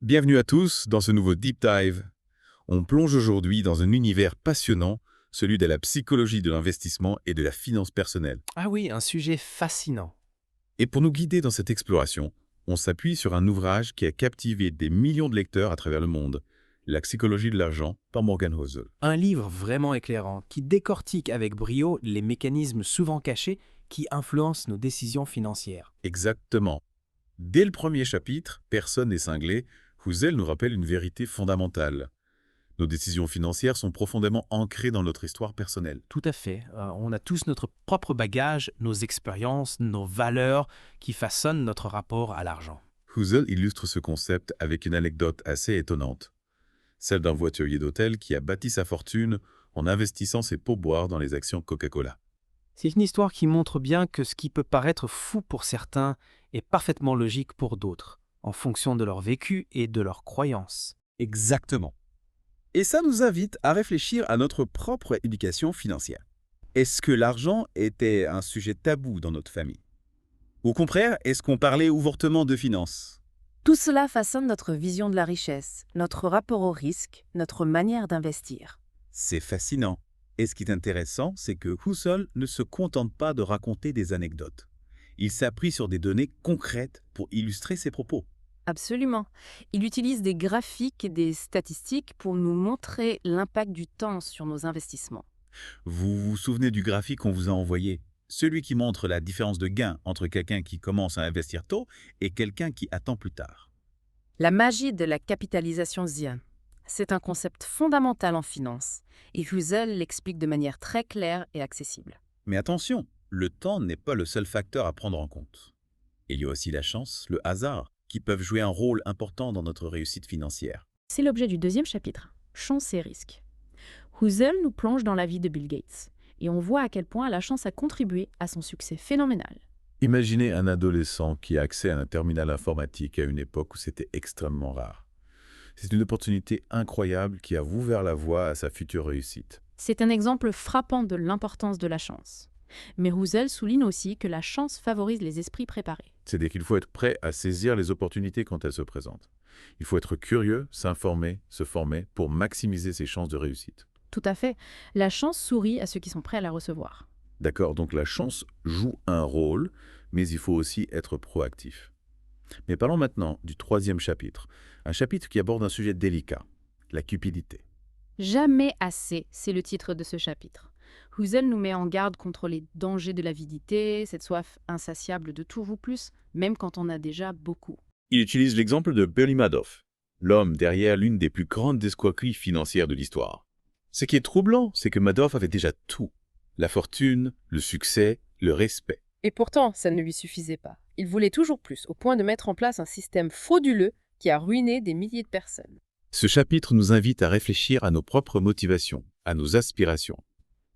Bienvenue à tous dans ce nouveau Deep Dive. On plonge aujourd'hui dans un univers passionnant, celui de la psychologie de l'investissement et de la finance personnelle. Ah oui, un sujet fascinant. Et pour nous guider dans cette exploration, on s'appuie sur un ouvrage qui a captivé des millions de lecteurs à travers le monde, La psychologie de l'argent par Morgan Housel. Un livre vraiment éclairant qui décortique avec brio les mécanismes souvent cachés qui influencent nos décisions financières. Exactement. Dès le premier chapitre, Personne n'est cinglé, Housel nous rappelle une vérité fondamentale. Nos décisions financières sont profondément ancrées dans notre histoire personnelle. Tout à fait. On a tous notre propre bagage, nos expériences, nos valeurs qui façonnent notre rapport à l'argent. Housel illustre ce concept avec une anecdote assez étonnante. Celle d'un voiturier d'hôtel qui a bâti sa fortune en investissant ses pourboires dans les actions Coca-Cola. C'est une histoire qui montre bien que ce qui peut paraître fou pour certains est parfaitement logique pour d'autres, en fonction de leur vécu et de leurs croyances. Exactement. Et ça nous invite à réfléchir à notre propre éducation financière. Est-ce que l'argent était un sujet tabou dans notre famille? Au contraire, est-ce qu'on parlait ouvertement de finances? Tout cela façonne notre vision de la richesse, notre rapport au risque, notre manière d'investir. C'est fascinant. Et ce qui est intéressant, c'est que Housel ne se contente pas de raconter des anecdotes. Il s'appuie sur des données concrètes pour illustrer ses propos. Absolument. Il utilise des graphiques et des statistiques pour nous montrer l'impact du temps sur nos investissements. Vous vous souvenez du graphique qu'on vous a envoyé? Celui qui montre la différence de gain entre quelqu'un qui commence à investir tôt et quelqu'un qui attend plus tard. La magie de la capitalisation Zion. C'est un concept fondamental en finance, et Housel l'explique de manière très claire et accessible. Mais attention, le temps n'est pas le seul facteur à prendre en compte. Il y a aussi la chance, le hasard, qui peuvent jouer un rôle important dans notre réussite financière. C'est l'objet du deuxième chapitre, chance et risque. Housel nous plonge dans la vie de Bill Gates, et on voit à quel point la chance a contribué à son succès phénoménal. Imaginez un adolescent qui a accès à un terminal informatique à une époque où c'était extrêmement rare. C'est une opportunité incroyable qui a ouvert la voie à sa future réussite. C'est un exemple frappant de l'importance de la chance. Mais Housel souligne aussi que la chance favorise les esprits préparés. C'est-à-dire qu'il faut être prêt à saisir les opportunités quand elles se présentent. Il faut être curieux, s'informer, se former pour maximiser ses chances de réussite. Tout à fait. La chance sourit à ceux qui sont prêts à la recevoir. D'accord, donc la chance joue un rôle, mais il faut aussi être proactif. Mais parlons maintenant du troisième chapitre, un chapitre qui aborde un sujet délicat, la cupidité. Jamais assez, c'est le titre de ce chapitre. Housel nous met en garde contre les dangers de l'avidité, cette soif insatiable de toujours plus, même quand on a déjà beaucoup. Il utilise l'exemple de Bernie Madoff, l'homme derrière l'une des plus grandes escroqueries financières de l'histoire. Ce qui est troublant, c'est que Madoff avait déjà tout. La fortune, le succès, le respect. Et pourtant, ça ne lui suffisait pas. Il voulait toujours plus, au point de mettre en place un système frauduleux qui a ruiné des milliers de personnes. Ce chapitre nous invite à réfléchir à nos propres motivations, à nos aspirations.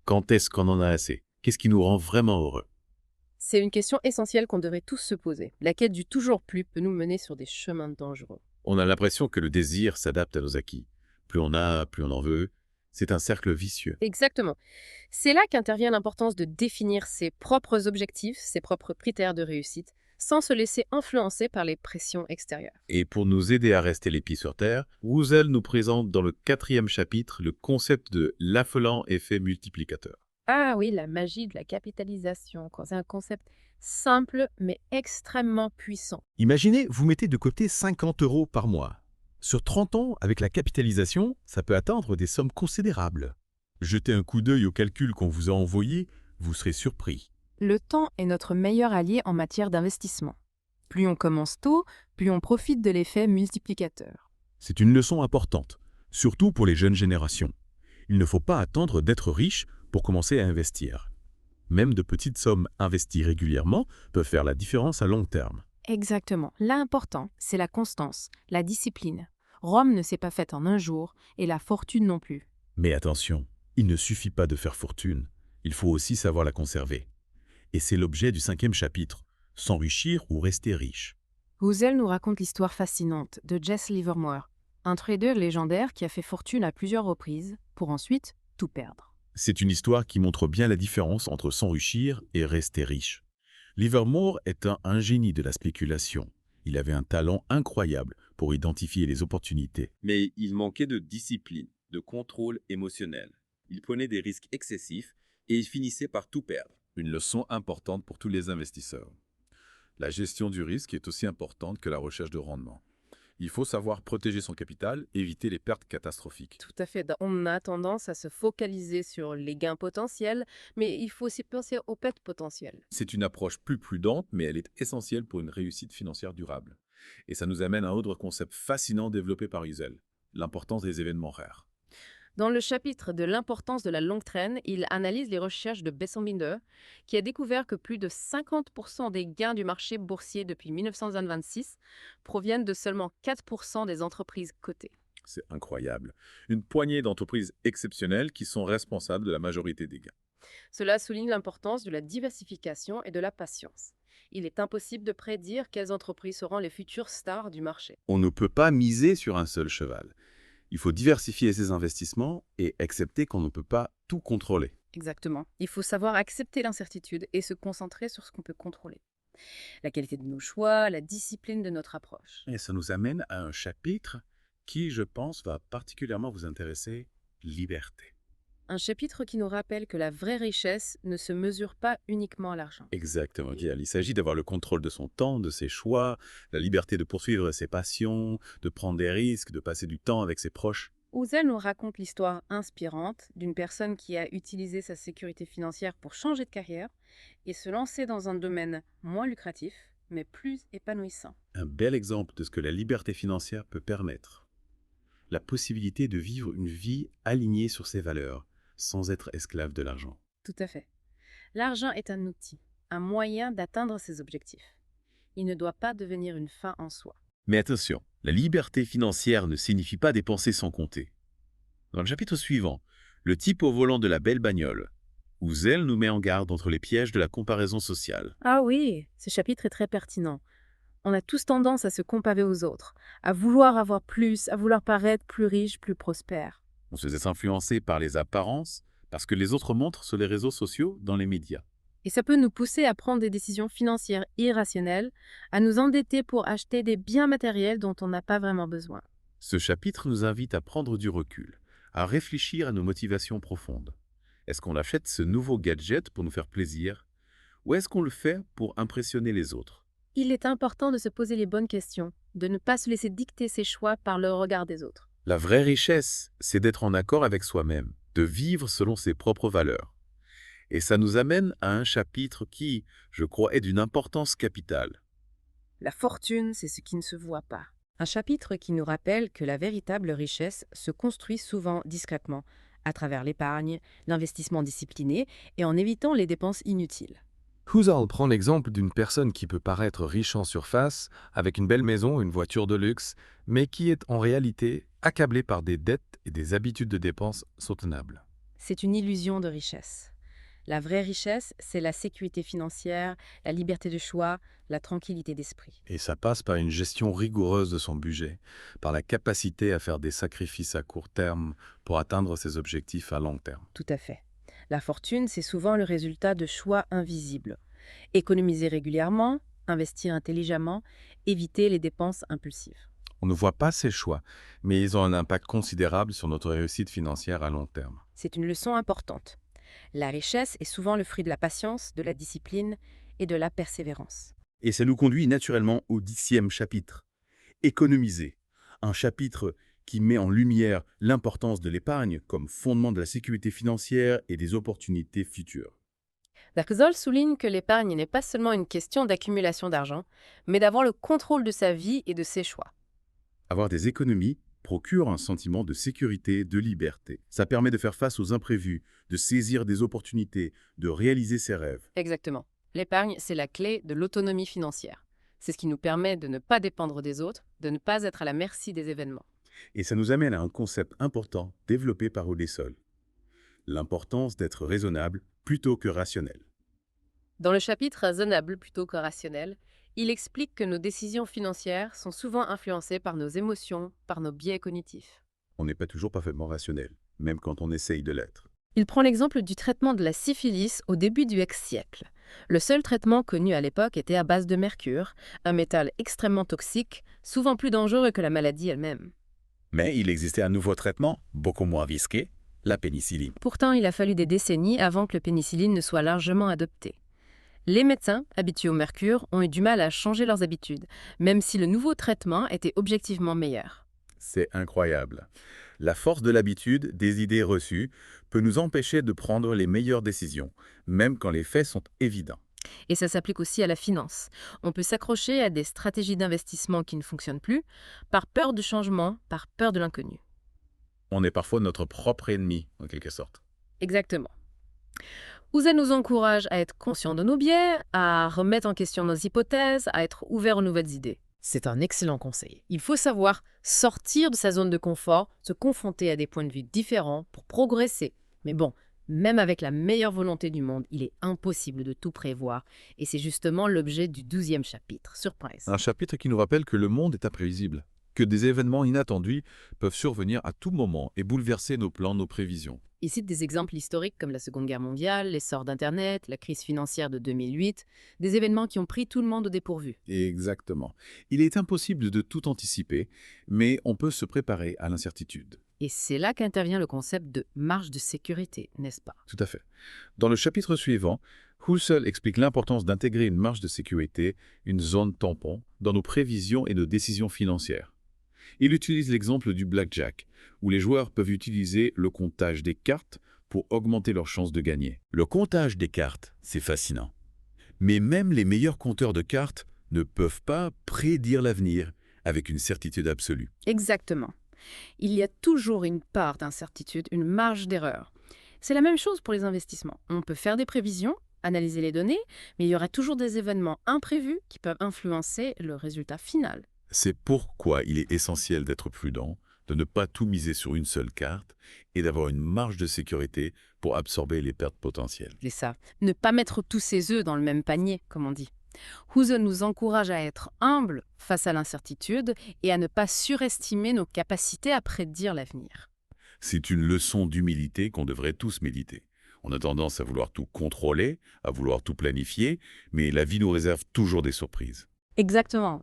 Quand est-ce qu'on en a assez? Qu'est-ce qui nous rend vraiment heureux? C'est une question essentielle qu'on devrait tous se poser. La quête du toujours plus peut nous mener sur des chemins dangereux. On a l'impression que le désir s'adapte à nos acquis. Plus on a, plus on en veut. C'est un cercle vicieux. Exactement. C'est là qu'intervient l'importance de définir ses propres objectifs, ses propres critères de réussite, sans se laisser influencer par les pressions extérieures. Et pour nous aider à rester les pieds sur terre, Housel nous présente dans le 4e chapitre le concept de l'affolant effet multiplicateur. Ah oui, la magie de la capitalisation. C'est un concept simple mais extrêmement puissant. Imaginez, vous mettez de côté 50 € par mois. Sur 30 ans, avec la capitalisation, ça peut atteindre des sommes considérables. Jetez un coup d'œil au calcul qu'on vous a envoyé, vous serez surpris. Le temps est notre meilleur allié en matière d'investissement. Plus on commence tôt, plus on profite de l'effet multiplicateur. C'est une leçon importante, surtout pour les jeunes générations. Il ne faut pas attendre d'être riche pour commencer à investir. Même de petites sommes investies régulièrement peuvent faire la différence à long terme. Exactement. L'important, c'est la constance, la discipline. Rome ne s'est pas faite en un jour, et la fortune non plus. Mais attention, il ne suffit pas de faire fortune, il faut aussi savoir la conserver. Et c'est l'objet du 5e chapitre, s'enrichir ou rester riche. Housel nous raconte l'histoire fascinante de Jesse Livermore, un trader légendaire qui a fait fortune à plusieurs reprises pour ensuite tout perdre. C'est une histoire qui montre bien la différence entre s'enrichir et rester riche. Livermore est un génie de la spéculation. Il avait un talent incroyable pour identifier les opportunités. Mais il manquait de discipline, de contrôle émotionnel. Il prenait des risques excessifs et il finissait par tout perdre. Une leçon importante pour tous les investisseurs. La gestion du risque est aussi importante que la recherche de rendement. Il faut savoir protéger son capital, éviter les pertes catastrophiques. Tout à fait. On a tendance à se focaliser sur les gains potentiels, mais il faut aussi penser aux pertes potentielles. C'est une approche plus prudente, mais elle est essentielle pour une réussite financière durable. Et ça nous amène à un autre concept fascinant développé par Husserl, l'importance des événements rares. Dans le chapitre de l'importance de la longue traîne, il analyse les recherches de Besson-Binder, qui a découvert que plus de 50% des gains du marché boursier depuis 1926 proviennent de seulement 4% des entreprises cotées. C'est incroyable. Une poignée d'entreprises exceptionnelles qui sont responsables de la majorité des gains. Cela souligne l'importance de la diversification et de la patience. Il est impossible de prédire quelles entreprises seront les futures stars du marché. On ne peut pas miser sur un seul cheval. Il faut diversifier ses investissements et accepter qu'on ne peut pas tout contrôler. Exactement. Il faut savoir accepter l'incertitude et se concentrer sur ce qu'on peut contrôler. La qualité de nos choix, la discipline de notre approche. Et ça nous amène à un chapitre qui, je pense, va particulièrement vous intéresser, liberté. Un chapitre qui nous rappelle que la vraie richesse ne se mesure pas uniquement à l'argent. Exactement, Gaël. Il s'agit d'avoir le contrôle de son temps, de ses choix, la liberté de poursuivre ses passions, de prendre des risques, de passer du temps avec ses proches. Husserl nous raconte l'histoire inspirante d'une personne qui a utilisé sa sécurité financière pour changer de carrière et se lancer dans un domaine moins lucratif, mais plus épanouissant. Un bel exemple de ce que la liberté financière peut permettre. La possibilité de vivre une vie alignée sur ses valeurs, sans être esclave de l'argent. Tout à fait. L'argent est un outil, un moyen d'atteindre ses objectifs. Il ne doit pas devenir une fin en soi. Mais attention, la liberté financière ne signifie pas dépenser sans compter. Dans le chapitre suivant, le type au volant de la belle bagnole, Husserl nous met en garde contre les pièges de la comparaison sociale. Ah oui, ce chapitre est très pertinent. On a tous tendance à se comparer aux autres, à vouloir avoir plus, à vouloir paraître plus riche, plus prospère. On se laisse influencer par les apparences, parce que les autres montrent sur les réseaux sociaux, dans les médias. Et ça peut nous pousser à prendre des décisions financières irrationnelles, à nous endetter pour acheter des biens matériels dont on n'a pas vraiment besoin. Ce chapitre nous invite à prendre du recul, à réfléchir à nos motivations profondes. Est-ce qu'on achète ce nouveau gadget pour nous faire plaisir, ou est-ce qu'on le fait pour impressionner les autres? Il est important de se poser les bonnes questions, de ne pas se laisser dicter ses choix par le regard des autres. La vraie richesse, c'est d'être en accord avec soi-même, de vivre selon ses propres valeurs. Et ça nous amène à un chapitre qui, je crois, est d'une importance capitale. La fortune, c'est ce qui ne se voit pas. Un chapitre qui nous rappelle que la véritable richesse se construit souvent discrètement, à travers l'épargne, l'investissement discipliné et en évitant les dépenses inutiles. Husserl prend l'exemple d'une personne qui peut paraître riche en surface, avec une belle maison, une voiture de luxe, mais qui est en réalité accablée par des dettes et des habitudes de dépenses soutenables. C'est une illusion de richesse. La vraie richesse, c'est la sécurité financière, la liberté de choix, la tranquillité d'esprit. Et ça passe par une gestion rigoureuse de son budget, par la capacité à faire des sacrifices à court terme pour atteindre ses objectifs à long terme. Tout à fait. La fortune, c'est souvent le résultat de choix invisibles. Économiser régulièrement, investir intelligemment, éviter les dépenses impulsives. On ne voit pas ces choix, mais ils ont un impact considérable sur notre réussite financière à long terme. C'est une leçon importante. La richesse est souvent le fruit de la patience, de la discipline et de la persévérance. Et ça nous conduit naturellement au 10e chapitre. Économiser. Un chapitre qui met en lumière l'importance de l'épargne comme fondement de la sécurité financière et des opportunités futures. Husserl souligne que l'épargne n'est pas seulement une question d'accumulation d'argent, mais d'avoir le contrôle de sa vie et de ses choix. Avoir des économies procure un sentiment de sécurité, de liberté. Ça permet de faire face aux imprévus, de saisir des opportunités, de réaliser ses rêves. Exactement. L'épargne, c'est la clé de l'autonomie financière. C'est ce qui nous permet de ne pas dépendre des autres, de ne pas être à la merci des événements. Et ça nous amène à un concept important développé par Husserl. L'importance d'être raisonnable plutôt que rationnel. Dans le chapitre raisonnable plutôt que rationnel, il explique que nos décisions financières sont souvent influencées par nos émotions, par nos biais cognitifs. On n'est pas toujours parfaitement rationnel, même quand on essaye de l'être. Il prend l'exemple du traitement de la syphilis au début du X siècle. Le seul traitement connu à l'époque était à base de mercure, un métal extrêmement toxique, souvent plus dangereux que la maladie elle-même. Mais il existait un nouveau traitement, beaucoup moins risqué, la pénicilline. Pourtant, il a fallu des décennies avant que le pénicilline ne soit largement adopté. Les médecins, habitués au mercure, ont eu du mal à changer leurs habitudes, même si le nouveau traitement était objectivement meilleur. C'est incroyable. La force de l'habitude, des idées reçues, peut nous empêcher de prendre les meilleures décisions, même quand les faits sont évidents. Et ça s'applique aussi à la finance. On peut s'accrocher à des stratégies d'investissement qui ne fonctionnent plus, par peur du changement, par peur de l'inconnu. On est parfois notre propre ennemi, en quelque sorte. Exactement. Ouzen nous encourage à être conscients de nos biais, à remettre en question nos hypothèses, à être ouverts aux nouvelles idées. C'est un excellent conseil. Il faut savoir sortir de sa zone de confort, se confronter à des points de vue différents pour progresser. Mais bon, même avec la meilleure volonté du monde, il est impossible de tout prévoir. Et c'est justement l'objet du 12e chapitre. Surprise. Un chapitre qui nous rappelle que le monde est imprévisible, que des événements inattendus peuvent survenir à tout moment et bouleverser nos plans, nos prévisions. Il cite des exemples historiques comme la Seconde Guerre mondiale, l'essor d'Internet, la crise financière de 2008, des événements qui ont pris tout le monde au dépourvu. Exactement. Il est impossible de tout anticiper, mais on peut se préparer à l'incertitude. Et c'est là qu'intervient le concept de marge de sécurité, n'est-ce pas? Tout à fait. Dans le chapitre suivant, Husserl explique l'importance d'intégrer une marge de sécurité, une zone tampon, dans nos prévisions et nos décisions financières. Il utilise l'exemple du blackjack, où les joueurs peuvent utiliser le comptage des cartes pour augmenter leurs chances de gagner. Le comptage des cartes, c'est fascinant. Mais même les meilleurs compteurs de cartes ne peuvent pas prédire l'avenir avec une certitude absolue. Exactement. Il y a toujours une part d'incertitude, une marge d'erreur. C'est la même chose pour les investissements. On peut faire des prévisions, analyser les données, mais il y aura toujours des événements imprévus qui peuvent influencer le résultat final. C'est pourquoi il est essentiel d'être prudent, de ne pas tout miser sur une seule carte et d'avoir une marge de sécurité pour absorber les pertes potentielles. C'est ça. Ne pas mettre tous ses œufs dans le même panier, comme on dit. Husserl nous encourage à être humbles face à l'incertitude et à ne pas surestimer nos capacités à prédire l'avenir. C'est une leçon d'humilité qu'on devrait tous méditer. On a tendance à vouloir tout contrôler, à vouloir tout planifier, mais la vie nous réserve toujours des surprises. Exactement.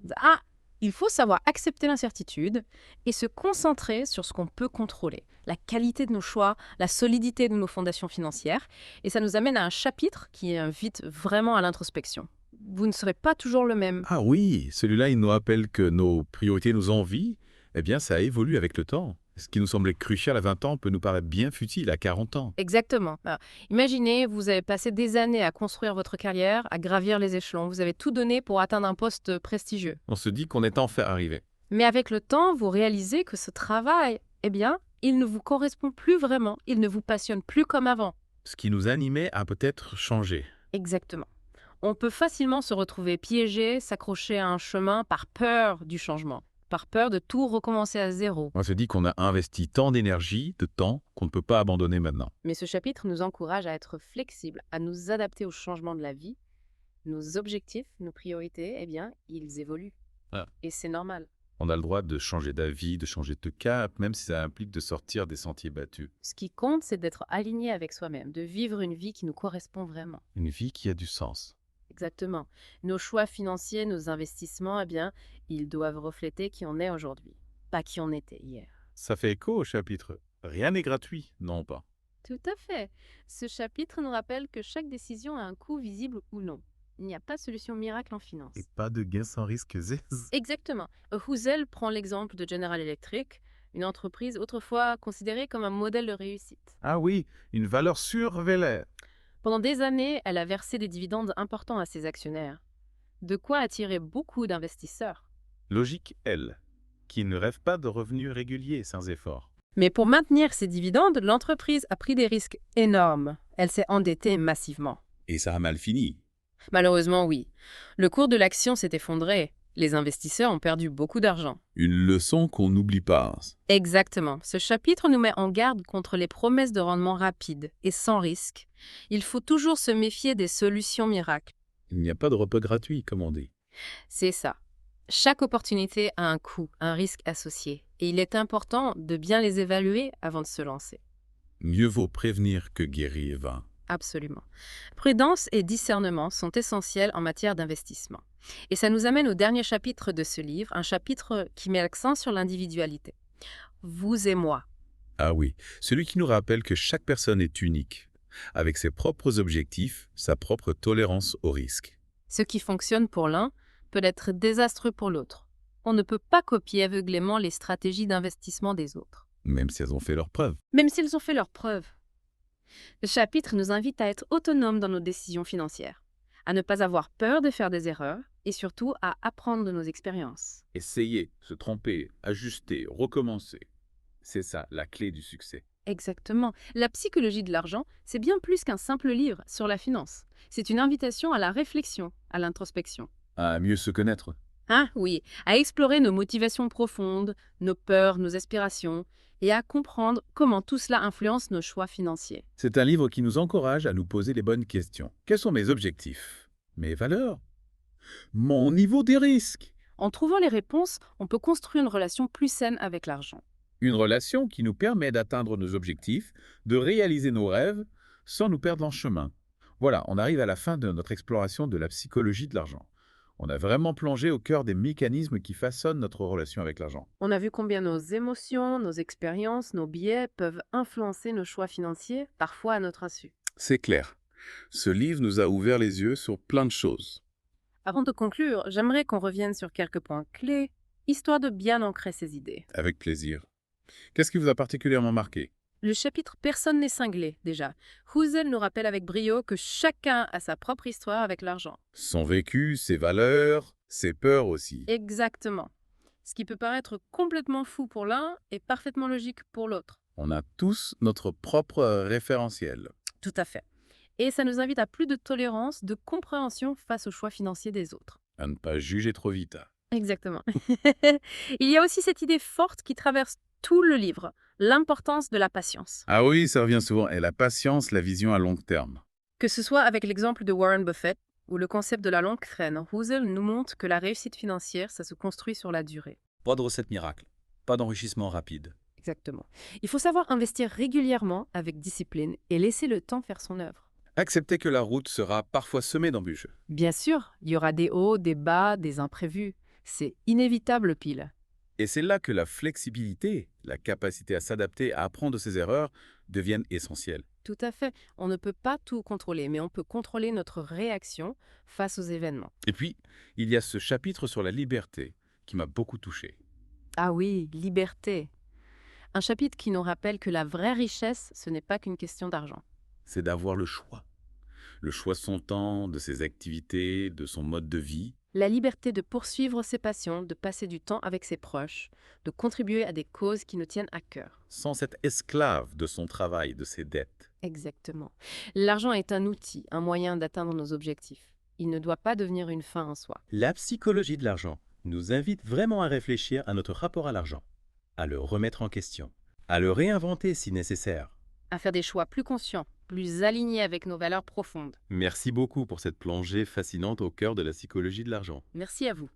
Il faut savoir accepter l'incertitude et se concentrer sur ce qu'on peut contrôler, la qualité de nos choix, la solidité de nos fondations financières. Et ça nous amène à un chapitre qui invite vraiment à l'introspection. Vous ne serez pas toujours le même. Ah oui, celui-là, il nous rappelle que nos priorités, nos envies, eh bien, ça évolue avec le temps. Ce qui nous semblait crucial à 20 ans peut nous paraître bien futile à 40 ans. Exactement. Alors, imaginez, vous avez passé des années à construire votre carrière, à gravir les échelons. Vous avez tout donné pour atteindre un poste prestigieux. On se dit qu'on est enfin arrivé. Mais avec le temps, vous réalisez que ce travail, eh bien, il ne vous correspond plus vraiment. Il ne vous passionne plus comme avant. Ce qui nous animait a peut-être changé. Exactement. On peut facilement se retrouver piégé, s'accrocher à un chemin par peur du changement, par peur de tout recommencer à zéro. On se dit qu'on a investi tant d'énergie, de temps, qu'on ne peut pas abandonner maintenant. Mais ce chapitre nous encourage à être flexibles, à nous adapter au changement de la vie. Nos objectifs, nos priorités, eh bien, ils évoluent. Ah. Et c'est normal. On a le droit de changer d'avis, de changer de cap, même si ça implique de sortir des sentiers battus. Ce qui compte, c'est d'être aligné avec soi-même, de vivre une vie qui nous correspond vraiment. Une vie qui a du sens. Exactement. Nos choix financiers, nos investissements, eh bien, ils doivent refléter qui on est aujourd'hui, pas qui on était hier. Ça fait écho au chapitre. Rien n'est gratuit, non pas. Tout à fait. Ce chapitre nous rappelle que chaque décision a un coût visible ou non. Il n'y a pas de solution miracle en finance. Et pas de gain sans risque zéz. Exactement. Husserl prend l'exemple de General Electric, une entreprise autrefois considérée comme un modèle de réussite. Ah oui, une valeur sûre, Vélet. Pendant des années, elle a versé des dividendes importants à ses actionnaires. De quoi attirer beaucoup d'investisseurs. Logique L, qui ne rêve pas de revenus réguliers sans effort. Mais pour maintenir ces dividendes, l'entreprise a pris des risques énormes. Elle s'est endettée massivement. Et ça a mal fini. Malheureusement, oui. Le cours de l'action s'est effondré. Les investisseurs ont perdu beaucoup d'argent. Une leçon qu'on n'oublie pas. Exactement. Ce chapitre nous met en garde contre les promesses de rendement rapide et sans risque. Il faut toujours se méfier des solutions miracles. Il n'y a pas de repas gratuit, comme on dit. C'est ça. Chaque opportunité a un coût, un risque associé. Et il est important de bien les évaluer avant de se lancer. Mieux vaut prévenir que guérir vain. Absolument. Prudence et discernement sont essentiels en matière d'investissement. Et ça nous amène au dernier chapitre de ce livre, un chapitre qui met l'accent sur l'individualité. Vous et moi. Ah oui, celui qui nous rappelle que chaque personne est unique, avec ses propres objectifs, sa propre tolérance au risque. Ce qui fonctionne pour l'un peut être désastreux pour l'autre. On ne peut pas copier aveuglément les stratégies d'investissement des autres, Même si elles ont fait leurs preuves. même s'ils ont fait leurs preuves. Le chapitre nous invite à être autonomes dans nos décisions financières, à ne pas avoir peur de faire des erreurs et surtout à apprendre de nos expériences. Essayer, se tromper, ajuster, recommencer. C'est ça, la clé du succès. Exactement. La psychologie de l'argent, c'est bien plus qu'un simple livre sur la finance. C'est une invitation à la réflexion, à l'introspection. À mieux se connaître. Ah oui, à explorer nos motivations profondes, nos peurs, nos aspirations, et à comprendre comment tout cela influence nos choix financiers. C'est un livre qui nous encourage à nous poser les bonnes questions. Quels sont mes objectifs? Mes valeurs? Mon niveau des risques? En trouvant les réponses, on peut construire une relation plus saine avec l'argent. Une relation qui nous permet d'atteindre nos objectifs, de réaliser nos rêves, sans nous perdre en chemin. Voilà, on arrive à la fin de notre exploration de la psychologie de l'argent. On a vraiment plongé au cœur des mécanismes qui façonnent notre relation avec l'argent. On a vu combien nos émotions, nos expériences, nos biais peuvent influencer nos choix financiers, parfois à notre insu. C'est clair. Ce livre nous a ouvert les yeux sur plein de choses. Avant de conclure, j'aimerais qu'on revienne sur quelques points clés, histoire de bien ancrer ces idées. Avec plaisir. Qu'est-ce qui vous a particulièrement marqué? Le chapitre Personne n'est cinglé, déjà. Husserl nous rappelle avec brio que chacun a sa propre histoire avec l'argent. Son vécu, ses valeurs, ses peurs aussi. Exactement. Ce qui peut paraître complètement fou pour l'un est parfaitement logique pour l'autre. On a tous notre propre référentiel. Tout à fait. Et ça nous invite à plus de tolérance, de compréhension face aux choix financiers des autres. À ne pas juger trop vite. Exactement. Il y a aussi cette idée forte qui traverse tout le livre, l'importance de la patience. Ah oui, ça revient souvent. Et la patience, la vision à long terme. Que ce soit avec l'exemple de Warren Buffett ou le concept de la longue traîne, Husserl nous montre que la réussite financière, ça se construit sur la durée. Pas de recette miracle, pas d'enrichissement rapide. Exactement. Il faut savoir investir régulièrement avec discipline et laisser le temps faire son œuvre. Accepter que la route sera parfois semée d'embûches. Bien sûr, il y aura des hauts, des bas, des imprévus. C'est inévitable pile. Et c'est là que la flexibilité, la capacité à s'adapter, à apprendre de ses erreurs, deviennent essentielles. Tout à fait. On ne peut pas tout contrôler, mais on peut contrôler notre réaction face aux événements. Et puis, il y a ce chapitre sur la liberté qui m'a beaucoup touché. Ah oui, liberté. Un chapitre qui nous rappelle que la vraie richesse, ce n'est pas qu'une question d'argent. C'est d'avoir le choix. Le choix de son temps, de ses activités, de son mode de vie. La liberté de poursuivre ses passions, de passer du temps avec ses proches, de contribuer à des causes qui nous tiennent à cœur. Sans être esclave de son travail, de ses dettes. Exactement. L'argent est un outil, un moyen d'atteindre nos objectifs. Il ne doit pas devenir une fin en soi. La psychologie de l'argent nous invite vraiment à réfléchir à notre rapport à l'argent, à le remettre en question, à le réinventer si nécessaire. À faire des choix plus conscients, plus alignés avec nos valeurs profondes. Merci beaucoup pour cette plongée fascinante au cœur de la psychologie de l'argent. Merci à vous.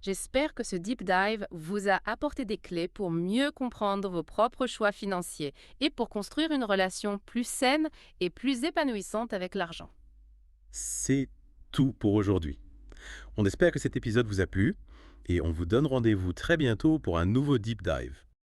J'espère que ce deep dive vous a apporté des clés pour mieux comprendre vos propres choix financiers et pour construire une relation plus saine et plus épanouissante avec l'argent. C'est tout pour aujourd'hui. On espère que cet épisode vous a plu et on vous donne rendez-vous très bientôt pour un nouveau deep dive.